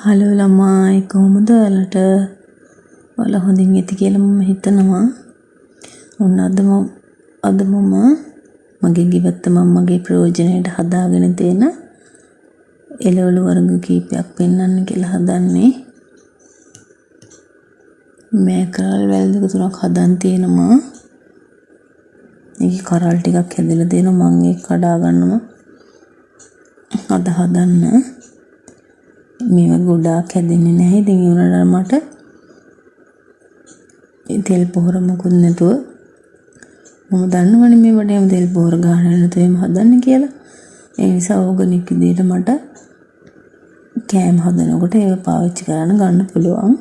Hello ළමයි කොහොමද ඔයාලට? ඔයාලා හොඳින් ඇති කියලා මම හිතනවා. ඔන්න අද මම මගේ ගෙවත්ත මගේ ප්‍රයෝජනයට හදාගෙන තියෙන එළවලු වර්ග කීපයක් පෙන්වන්න කියලා හදන්නේ. මේ කරල් වැල් දෙක තුනක් හදන් තියෙනවා. මේකේ කරල් ටිකක් හැදලා තියෙනවා. මම ඒක කඩා ගන්නවා. අද හදන්න මේවා ගොඩාක් හැදෙන්නේ නැහැ. ඉතින් ඒ වුණාට මට තෙල් පොහොර මොකුත් නැතුව මම දන්නවනේ මේවට එහෙම තෙල් පොහොර ගහන්න නැතුව එහෙම හදන්න කියලා. ඒ නිසා ඕගනික් විදියට මට කෑම හදනකොට ඒව පාවිච්චි කරන්න ගන්න පුළුවන්.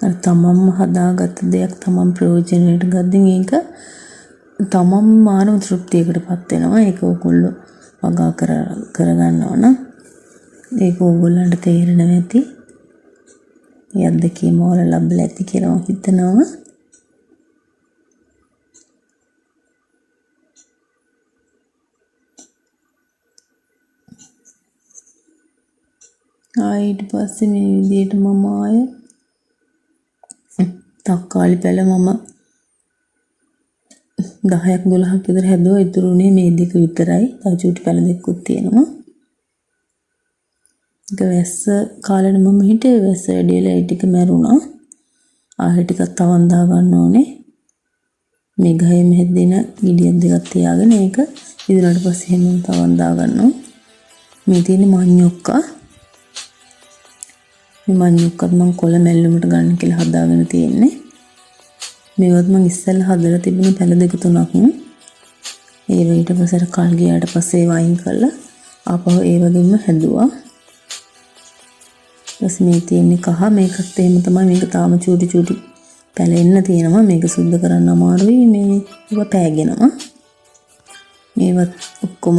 අර තමන්ම හදාගත්ත දෙයක් තමන් ප්‍රයෝජනෙට ගද්දී මේක තමන් මානව තෘප්තියකටපත් වෙනවා. ඒක ඔයගොල්ලෝ වගා කරගන්නවා නම් ඒක ඕගොල්ලන්ට තේරෙනවා ඇති. මේ අත්දැකීම වල ලැබලා ඇති කියලා මම හිතනවා. ඊට පස්සේ මේ විදිහට මම ආය තක්කාලි පැල මම 10ක් 12ක් විතර හැදුවා. ඉතුරුනේ මේ දෙක විතරයි. තව චූටි පැල දෙකකුත් තියෙනවා. ඒක වැස්ස කාලෙට මම හිටියේ වැස්ස වැඩිලා ඒ ටික මැරුණා. ආයෙ ටිකක් තවන් දා ගන්න ඕනේ. මේ ගහේ මෙහෙදින ගෙඩියක් දෙකක් තියාගෙන ඒක ඉදිරියට පස්සේ හැමෝම තවන් දා ගන්නවා. මේ තියෙන මඤ්ඤොක්කා. මේ මඤ්ඤොක්කත් මම කොළ මැල්ලුමට ගන්න කියලා හදාගෙන තියෙන්නේ. මේවත් මම ඉස්සෙල්ලා හදලා තිබුණ පැල දෙක තුනක්. ඒ ඊට පස්සේ කල් ගියාට පස්සේ වයින් කරලා ආපහු ඒ වගේම හැදුවා. ඊට මේ තියෙන්නේ කහ මේකත් එහෙම තමයි. මේක තාම චූටි පැලෙන්න තියෙනවා. මේක සුද්ධ කරන්න අමාරුයි. මේක පෑගෙනවා. මේවත් ඔක්කොම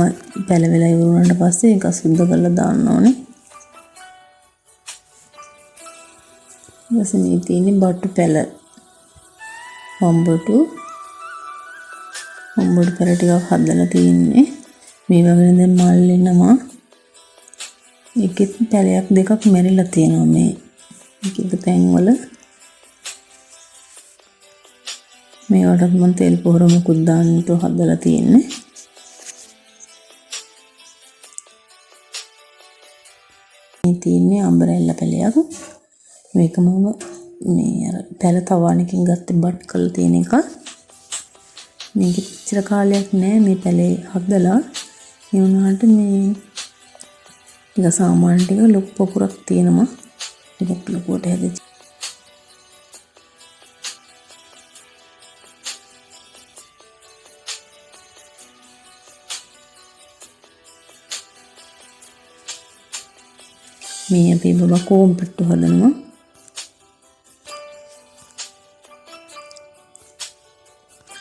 පැල වෙලා ඉවරුනට පස්සේ ඒක සුද්ධ කරලා දාන්න ඕනේ. ඊට මේ තියෙන්නේ බට්ටු පැල. හොම්බටු පැල ටිකක් හදලා තියෙන්නේ. මේ වගේ දැන් මල් එනවා. ඒකෙත් පැලයක් දෙකක් මැරිලා තියෙනවා මේ එක තැන්වල. මේවටත් මම තෙල් පොහොර මුකුත් දාන්නට හදලා තියෙන්නේ. මේ තියෙන්නේ අම්බරෙල්ලා පැලයක්. මේක මම මේ අර පැල තවාණකින් ගත්තේ බට් කරලා තියෙන එක. මේක ඉච්චර කාලයක් නෑ මේ පැලේ හදලා. ඒ වුණාට මේ ටික සාමාන්‍ය ටික ලොකු පොකුරක් තියෙනවා. ටිකක් ලොකුවට හැදෙච්ච. මේ අපි බබා කොම්පට්ටු හදනවා.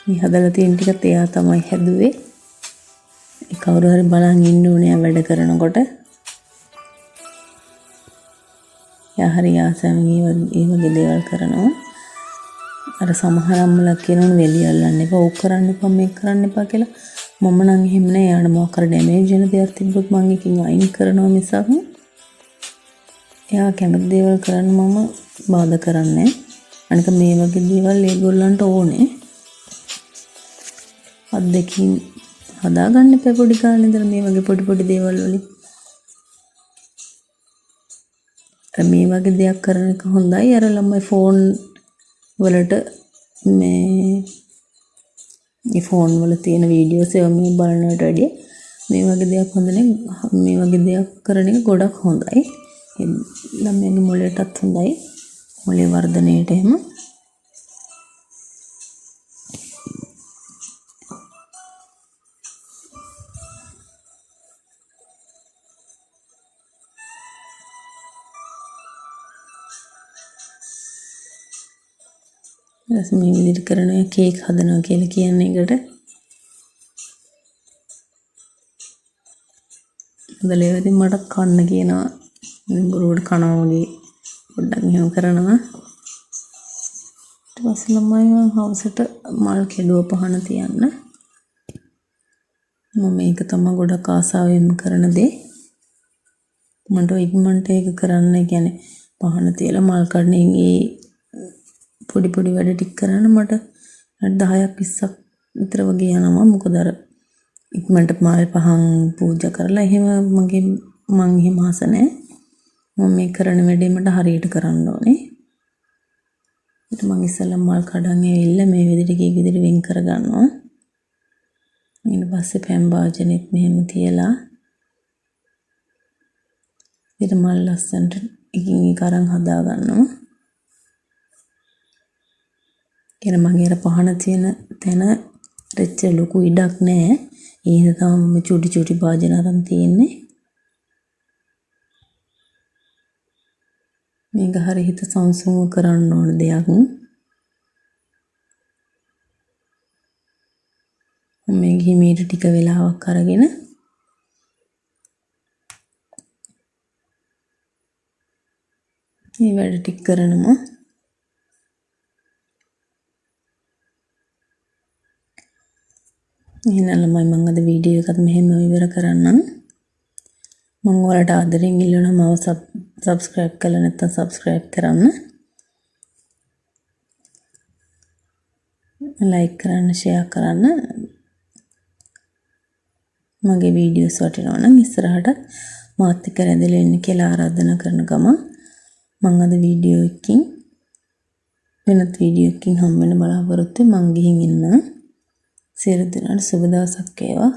මේ හදලා තියෙන ටිකත් එයා තමයි හැදුවේ. ඒ කවුරු හරි බලන් ඉන්න ඕනේ වැඩ කරනකොට. එයා හරි ආසම ඒ වගේ දේවල් කරනවා. අර සමහර අම්මලා කියනවනේ වෙලිය අල්ලන්න එපා, ඕක කරන්න එපා, මේක කරන්න එපා කියලා. මම නම් එහෙම නෑ. යාට මොකක් කර ඩැමේජ් වෙන දේවල් තිබ්බොත් මම එකකින් අයින් කරනවා මිසක් එයා කැමති දේවල් කරන්න මම බාධා කරන්නේ නෑ. අනික මේ වගේ දේවල් ඒගොල්ලන්ට ඕනේ. අත්දැකීම් හදාගන්න එපා පොඩි කාලේ ඉඳලා මේ වගේ පොඩි දේවල් වලින්. මේ වගේ දෙයක් කරන එක හොඳයි. අර ළමයි ෆෝන් වලට මේ ෆෝන් වල තියෙන වීඩියෝස් ඒවා මේ බලනවට වැඩිය මේ වගේ දෙයක් හොඳ නේ. මේ වගේ දෙයක් කරන එක ගොඩක් හොඳයි. ළමයාගේ මොළයටත් හොඳයි. මොළේ වර්ධනයට එහෙම. මේ විදිහට කරන කේක් හදනවා කියලා කියන්නේ එකට. හදලේවදී මට කන්න කියනවා. මම බොරුවට කනවා වගේ පොඩ්ඩක් මෙහෙම කරනවා. ඊට පස්සේ ළමයි මම හවසට මල් කෙළුව පහන තියන්න. මම මේක තමයි ගොඩක් ආසාවෙන් කරන දේ. මට ඉක්මනට ඒක කරන්න කියන්නේ පහන තියලා මල් කඩන ඒ පොඩි පොඩි වැඩ ටික කරන්න මට 10ක් 20ක් විතර වගේ යනවා. මොකද අර ඉක්මනට මල් පහන් පූජා කරලා එහෙම මං එහෙම ආස නැහැ. මම මේ කරන වැඩේ මට හරියට කරන්න ඕනේ. ඊට මං ඉස්සෙල්ලා මල් කඩන් ඇවිල්ලා මේ විදිහට කීක විදිහට වෙන් කර ගන්නවා. ඊට පස්සේ පැන් භාජනෙත් මෙහෙම තියලා ඊට මල් ලස්සනට එකින් එක අරන් හදා ගන්නවා. කියන මගේ අර පහන තියෙන තැන රෙච්ච ලොකු ඉඩක් නැහැ. ඒ හින්දා තමයි චුටි චුටි භාජන අරන් තියෙන්නේ. මේක හරිය හිත සංසුන්ව කරන්න ඕන දෙයක්. මේ හිමීට ටික වෙලාවක් අරගෙන මේ වැඩ ටික කරනවා. එහෙනම් ළමයි මම අද වීඩියෝ එකත් මෙහෙම ඉවර කරන්නම්. මම ඔයාලට ආදරෙන් ඉල්ලනවා මාව subscribe කරලා නැත්නම් subscribe කරන්න. like කරන්න, share කරන්න. මගේ වීඩියෝස් වටිනවා නම් ඉස්සරහට මාත් එක්ක රැඳිලා ඉන්න කියලා ආරාධනා කරන ගමන් මම අද වීඩියෝ එකකින් වෙනත් වීඩියෝ එකකින් හම්බ වෙන බලාපොරොත්තු මං ගිහින් ඉන්න. සියලු දෙනාට සුබ දවසක් වේවා.